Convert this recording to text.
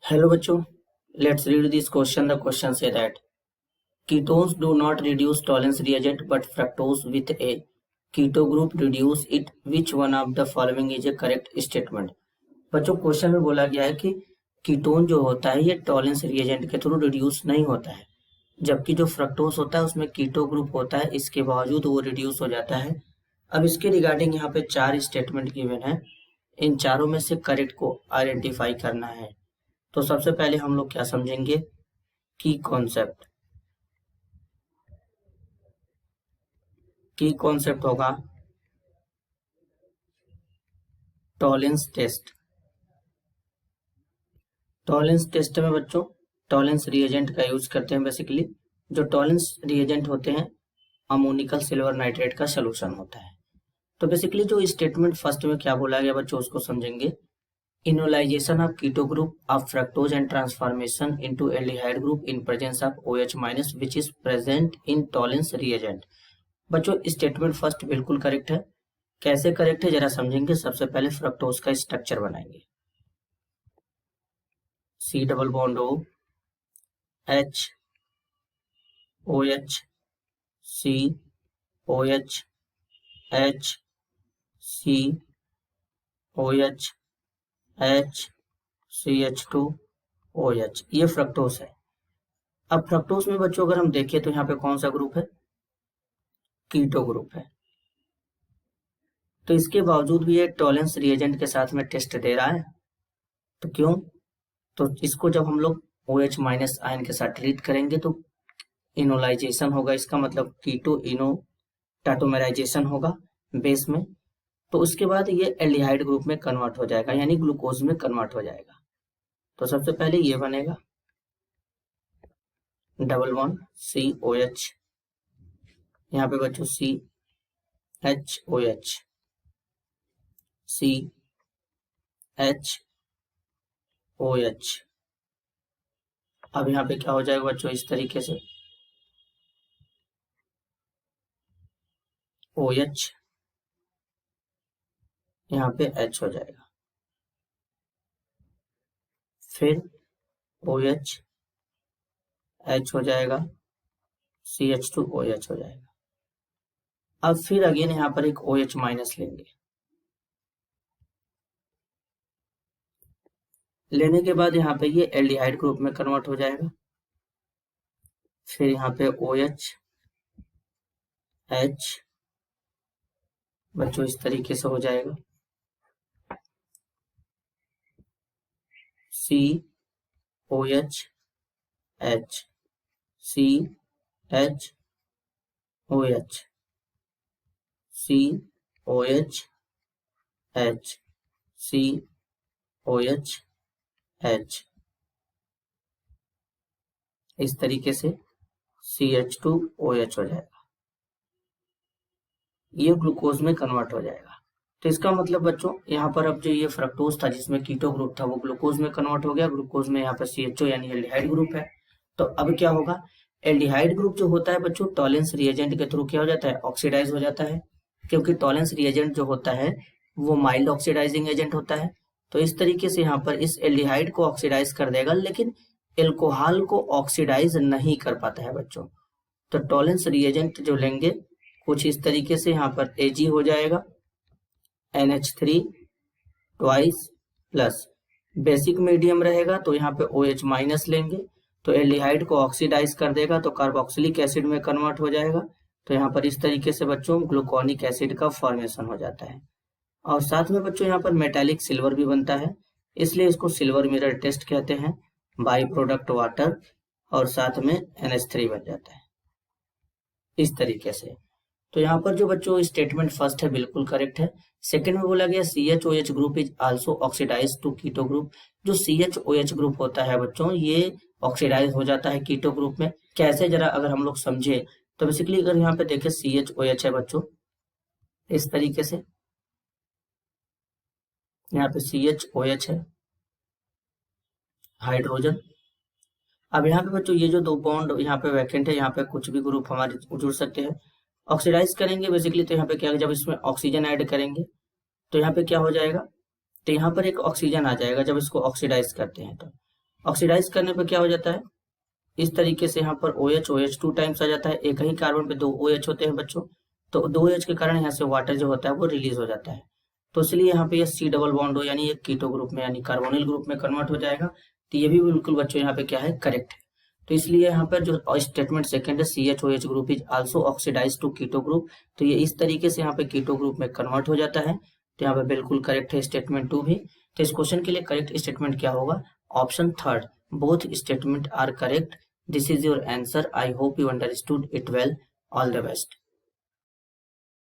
Hello बच्चों, let's read this question. The question say that ketones do not reduce tolerance reagent but fructose with a keto group reduce it. Which one of the following is a correct statement? बच्चों question में बोला गया है कि ketone जो होता है ये टॉलेंस रिएजेंट के थ्रू रिड्यूस नहीं होता है, जबकि जो फ्रक्टोज होता है उसमें कीटो ग्रुप होता है, इसके बावजूद वो रिड्यूस हो जाता है। अब इसके रिगार्डिंग यहाँ पे 4 स्टेटमेंट गिवन है, इन चारों में से करेक्ट को आइडेंटिफाई करना है। तो सबसे पहले हम लोग क्या समझेंगे, की कॉन्सेप्ट होगा टॉलेंस टेस्ट। टॉलेंस टेस्ट में बच्चों टॉलेंस रिएजेंट का यूज करते हैं। बेसिकली जो टॉलेंस रिएजेंट होते हैं अमोनिकल सिल्वर नाइट्रेट का सोल्यूशन होता है। तो बेसिकली जो स्टेटमेंट फर्स्ट में क्या बोला गया बच्चों उसको समझेंगे। Enolization of keto group of fructose and transformation into aldehyde group in presence of OH minus which is present in Tollens reagent. बच्चों स्टेटमेंट फर्स्ट बिल्कुल करेक्ट है। कैसे करेक्ट है जरा समझेंगे। सबसे पहले फ्रक्टोज का स्ट्रक्चर बनाएंगे। C double bond O H OH C OH H C OH H CH2 OH, ये फ्रक्टोज है। अब फ्रक्टोज में बच्चों अगर हम देखें तो यहाँ पे कौन सा ग्रुप है, कीटो ग्रुप है। तो इसके बावजूद भी ये टॉलेंस रिएजेंट के साथ में टेस्ट दे रहा है। तो क्यों, तो इसको जब हम लोग OH माइनस आयन के साथ ट्रीट करेंगे तो इनोलाइजेशन होगा, इसका मतलब कीटो इनो टाटोमेराइजेशन होगा बेस में। तो उसके बाद ये एल्डिहाइड ग्रुप में कन्वर्ट हो जाएगा, यानी ग्लूकोज में कन्वर्ट हो जाएगा। तो सबसे पहले ये बनेगा डबल बॉन्ड COH, यहाँ पे बच्चों CHOH CHOH। अब यहाँ पे क्या हो जाएगा बच्चों, इस तरीके से OH यहाँ पे H हो जाएगा, फिर OH H हो जाएगा, CH2 OH हो जाएगा। अब फिर अगेन यहाँ पर एक OH माइनस लेने के बाद यहाँ पे ये एल्डिहाइड ग्रुप में कन्वर्ट हो जाएगा। फिर यहाँ पे OH H बच्चों इस तरीके से हो जाएगा, COH H CHOH COH H COH H, इस तरीके से CH2 OH हो जाएगा, ये ग्लूकोज में कन्वर्ट हो जाएगा। तो इसका मतलब बच्चों यहाँ पर अब जो ये फ्रक्टोज था जिसमें कीटो ग्रुप था वो ग्लूकोज में कन्वर्ट हो गया। ग्लूकोज में यहाँ पर CHO यानी एल्डिहाइड ग्रुप है। तो अब क्या होगा, एल्डिहाइड ग्रुप जो होता है बच्चों टॉलेंस रिएजेंट के थ्रू क्या हो जाता है, ऑक्सीडाइज हो जाता है, क्योंकि टॉलेंस रिएजेंट जो होता है वो माइल्ड ऑक्सीडाइजिंग एजेंट होता है। तो इस तरीके से यहाँ पर इस एल्डिहाइड को ऑक्सीडाइज कर देगा, लेकिन एल्कोहल को ऑक्सीडाइज नहीं कर पाता है बच्चों। तो टॉलेंस रिएजेंट जो लेंगे कुछ इस तरीके से, यहाँ पर Ag हो जाएगा NH3 twice plus basic medium रहेगा तो यहाँ पे OH माइनस लेंगे तो एल्डिहाइड को ऑक्सीडाइज कर देगा तो कार्बोक्सिलिक एसिड में कन्वर्ट हो जाएगा। तो यहाँ पर इस तरीके से बच्चों ग्लूकोनिक एसिड का फॉर्मेशन हो जाता है। और साथ में बच्चों यहाँ पर मेटालिक सिल्वर भी बनता है, इसलिए इसको सिल्वर मिरर टेस्ट कहते हैं। बाई प्रोडक्ट वाटर और साथ में NH3 बन जाता है इस तरीके से। तो यहाँ पर जो बच्चों स्टेटमेंट फर्स्ट है बिल्कुल करेक्ट है। सेकंड में बोला गया CHOH group is also oxidize to keto group. जो CHOH ग्रुप होता है बच्चों ये ऑक्सीडाइज हो जाता है कीटो ग्रुप में। कैसे जरा अगर हम लोग समझे तो बेसिकली अगर यहाँ पे देखें CHOH है बच्चों इस तरीके से, यहाँ पे CHOH है हाइड्रोजन। अब यहाँ पे बच्चों ये जो दो बॉन्ड यहाँ पे वैकेंट है, यहाँ पे कुछ भी ग्रुप हमारे जुड़ सकते हैं। ऑक्सीडाइज करेंगे बेसिकली तो यहाँ पे क्या, जब इसमें ऑक्सीजन ऐड करेंगे तो यहाँ पे क्या हो जाएगा, तो यहाँ पर एक ऑक्सीजन आ जाएगा जब इसको ऑक्सीडाइज करते हैं। ऑक्सीडाइज करने पर क्या हो जाता है, इस तरीके से यहाँ पर OH OH 2 टाइम्स आ जाता है, एक ही कार्बन पे 2 OH होते हैं बच्चों, तो 2 OH के कारण यहाँ से वाटर जो होता है वो रिलीज हो जाता है, तो इसलिए यहाँ पे ये C डबल बॉन्ड हो यानी ये कीटो ग्रुप में यानी कार्बोनिल ग्रुप में कन्वर्ट हो जाएगा। तो ये भी बिल्कुल बच्चों यहाँ पे क्या है, करेक्ट है। तो इसलिए यहाँ पर जो स्टेटमेंट सेकंड है CHOH group is also oxidize to keto group, तो ये इस तरीके से यहाँ पे कीटो ग्रुप में कन्वर्ट हो जाता है, तो यहाँ पे बिल्कुल करेक्ट है स्टेटमेंट 2 भी। तो इस क्वेश्चन के लिए करेक्ट स्टेटमेंट क्या होगा, option third, both statement are correct. This is your answer. I hope you understood it well. All the best.